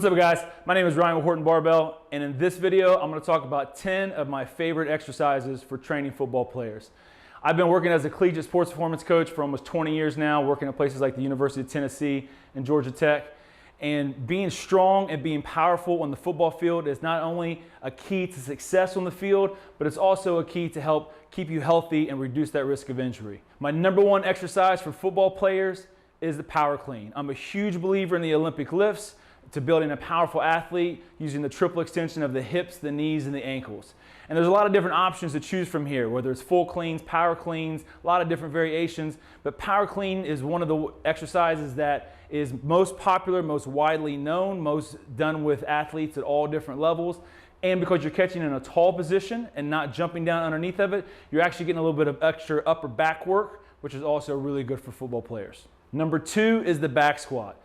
What's up guys? My name is Ryan with Horton Barbell, and in this video I'm going to talk about 10 of my favorite exercises for training football players. I've been working as a collegiate sports performance coach for almost 20 years now, working at places like the University of Tennessee and Georgia Tech. And being strong and being powerful on the football field is not only a key to success on the field, but it's also a key to help keep you healthy and reduce that risk of injury. My number one exercise for football players is the power clean. I'm a huge believer in the Olympic lifts, to building a powerful athlete using the triple extension of the hips, the knees, and the ankles. And there's a lot of different options to choose from here, whether it's full cleans, power cleans, a lot of different variations. But power clean is one of the exercises that is most popular, most widely known, most done with athletes at all different levels. And because you're catching in a tall position and not jumping down underneath of it, you're actually getting a little bit of extra upper back work, which is also really good for football players. Number two is the back squat.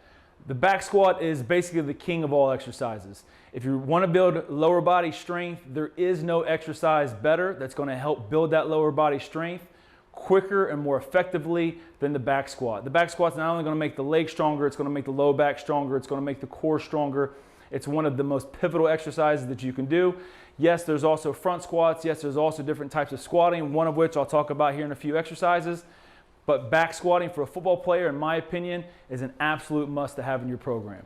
The back squat is basically the king of all exercises. If you want to build lower body strength, there is no exercise better that's going to help build that lower body strength quicker and more effectively than the back squat. The back squat's not only going to make the leg stronger, it's going to make the low back stronger, it's going to make the core stronger. It's one of the most pivotal exercises that you can do. Yes, there's also front squats. Yes, there's also different types of squatting, one of which I'll talk about here in a few exercises. But back squatting for a football player, in my opinion, is an absolute must to have in your program.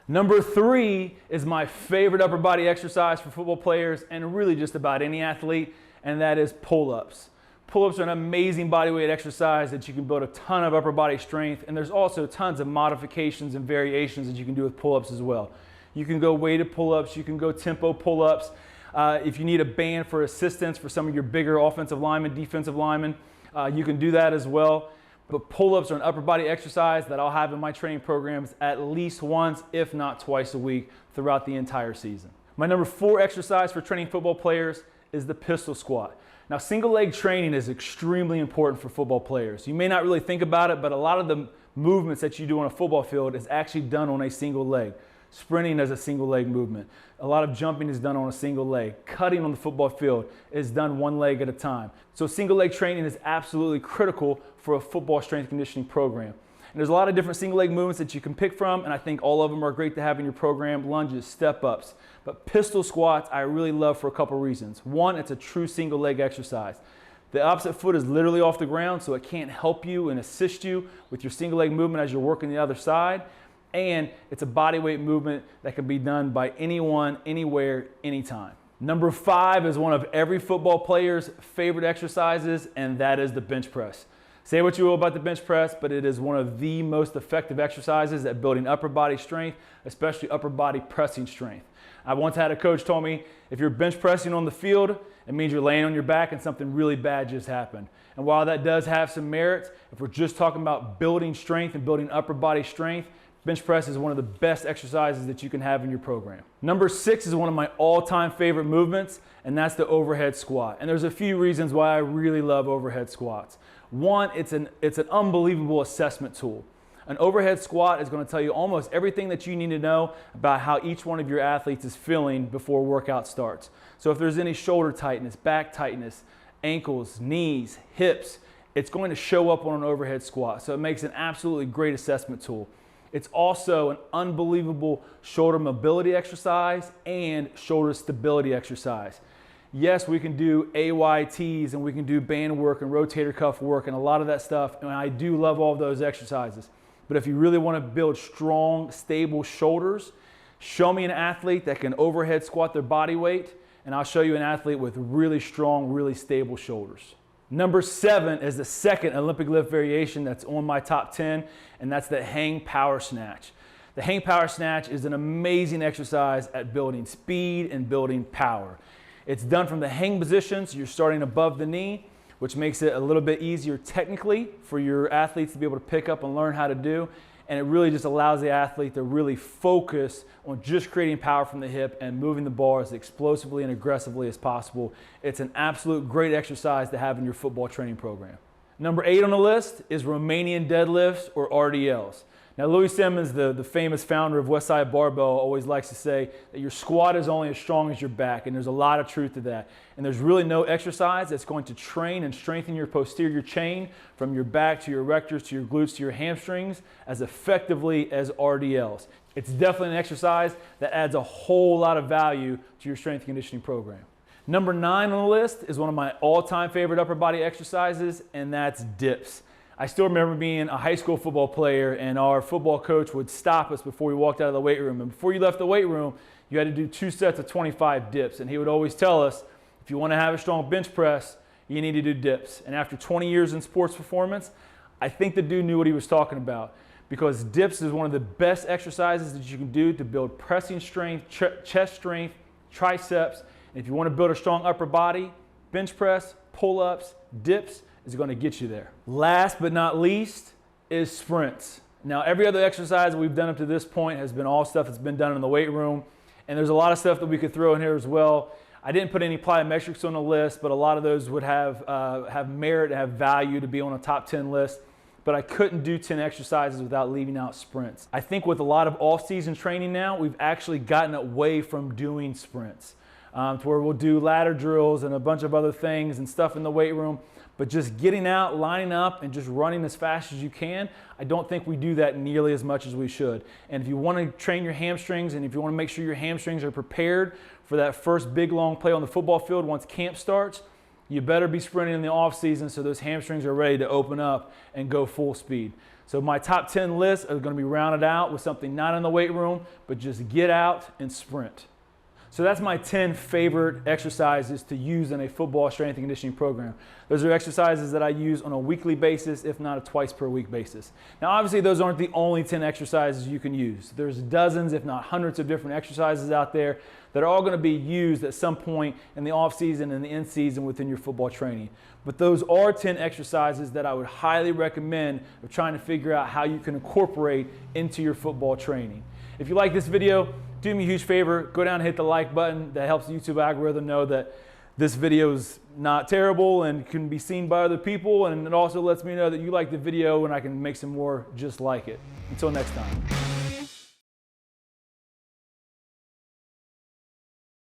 Number three is my favorite upper body exercise for football players and really just about any athlete, and that is pull-ups. Pull-ups are an amazing bodyweight exercise that you can build a ton of upper body strength, and there's also tons of modifications and variations that you can do with pull-ups as well. You can go weighted pull-ups, you can go tempo pull-ups. If you need a band for assistance for some of your bigger offensive linemen, defensive linemen, you can do that as well. But pull-ups are an upper body exercise that I'll have in my training programs at least once, if not twice a week throughout the entire season. My number four exercise for training football players is the pistol squat. Now, single leg training is extremely important for football players. You may not really think about it, but a lot of the movements that you do on a football field is actually done on a single leg. Sprinting is a single leg movement. A lot of jumping is done on a single leg. Cutting on the football field is done one leg at a time. So single leg training is absolutely critical for a football strength conditioning program. And there's a lot of different single leg movements that you can pick from, and I think all of them are great to have in your program. Lunges, step ups. But pistol squats I really love for a couple reasons. One, it's a true single leg exercise. The opposite foot is literally off the ground, so it can't help you and assist you with your single leg movement as you're working the other side. And it's a body weight movement that can be done by anyone, anywhere, anytime. Number five is one of every football player's favorite exercises, and that is the bench press. Say what you will about the bench press, but it is one of the most effective exercises at building upper body strength, especially upper body pressing strength. I once had a coach tell me, if you're bench pressing on the field, it means you're laying on your back and something really bad just happened. And while that does have some merits, if we're just talking about building strength and building upper body strength, bench press is one of the best exercises that you can have in your program. Number six is one of my all-time favorite movements, and that's the overhead squat. And there's a few reasons why I really love overhead squats. One, it's an unbelievable assessment tool. An overhead squat is going to tell you almost everything that you need to know about how each one of your athletes is feeling before workout starts. So if there's any shoulder tightness, back tightness, ankles, knees, hips, it's going to show up on an overhead squat. So it makes an absolutely great assessment tool. It's also an unbelievable shoulder mobility exercise and shoulder stability exercise. Yes, we can do AYTs and we can do band work and rotator cuff work and a lot of that stuff, and I do love all of those exercises. But if you really want to build strong, stable shoulders, show me an athlete that can overhead squat their body weight, and I'll show you an athlete with really strong, really stable shoulders. Number seven is the second Olympic lift variation that's on my top 10, and that's the hang power snatch. The hang power snatch is an amazing exercise at building speed and building power. It's done from the hang position, so you're starting above the knee, which makes it a little bit easier technically for your athletes to be able to pick up and learn how to do. And it really just allows the athlete to really focus on just creating power from the hip and moving the bar as explosively and aggressively as possible. It's an absolute great exercise to have in your football training program. Number 8 on the list is Romanian deadlifts or RDLs. Now, Louis Simmons, the famous founder of Westside Barbell, always likes to say that your squat is only as strong as your back, and there's a lot of truth to that. And there's really no exercise that's going to train and strengthen your posterior chain from your back to your rectors to your glutes to your hamstrings as effectively as RDLs. It's definitely an exercise that adds a whole lot of value to your strength and conditioning program. Number 9 on the list is one of my all-time favorite upper body exercises, and that's dips. I still remember being a high school football player, and our football coach would stop us before we walked out of the weight room. And before you left the weight room, you had to do 2 sets of 25 dips. And he would always tell us, if you want to have a strong bench press, you need to do dips. And after 20 years in sports performance, I think the dude knew what he was talking about, because dips is one of the best exercises that you can do to build pressing strength, chest strength, triceps. And if you want to build a strong upper body, bench press, pull-ups, dips is going to get you there. Last but not least is sprints. Now, every other exercise that we've done up to this point has been all stuff that's been done in the weight room, and there's a lot of stuff that we could throw in here as well. I didn't put any plyometrics on the list, but a lot of those would have merit, have value to be on a top 10 list. But I couldn't do 10 exercises without leaving out sprints. I think with a lot of off-season training now, we've actually gotten away from doing sprints, to where we'll do ladder drills and a bunch of other things and stuff in the weight room. But just getting out, lining up, and just running as fast as you can, I don't think we do that nearly as much as we should. And if you want to train your hamstrings, and if you want to make sure your hamstrings are prepared for that first big long play on the football field once camp starts, you better be sprinting in the off season so those hamstrings are ready to open up and go full speed. So my top 10 list are going to be rounded out with something not in the weight room, but just get out and sprint. So that's my 10 favorite exercises to use in a football strength and conditioning program. Those are exercises that I use on a weekly basis, if not a twice per week basis. Now, obviously, those aren't the only 10 exercises you can use. There's dozens, if not hundreds of different exercises out there that are all going to be used at some point in the off season and the in season within your football training. But those are 10 exercises that I would highly recommend of trying to figure out how you can incorporate into your football training. If you like this video, do me a huge favor, go down and hit the like button. That helps the YouTube algorithm know that this video is not terrible and can be seen by other people, and it also lets me know that you like the video and I can make some more just like it. Until next time.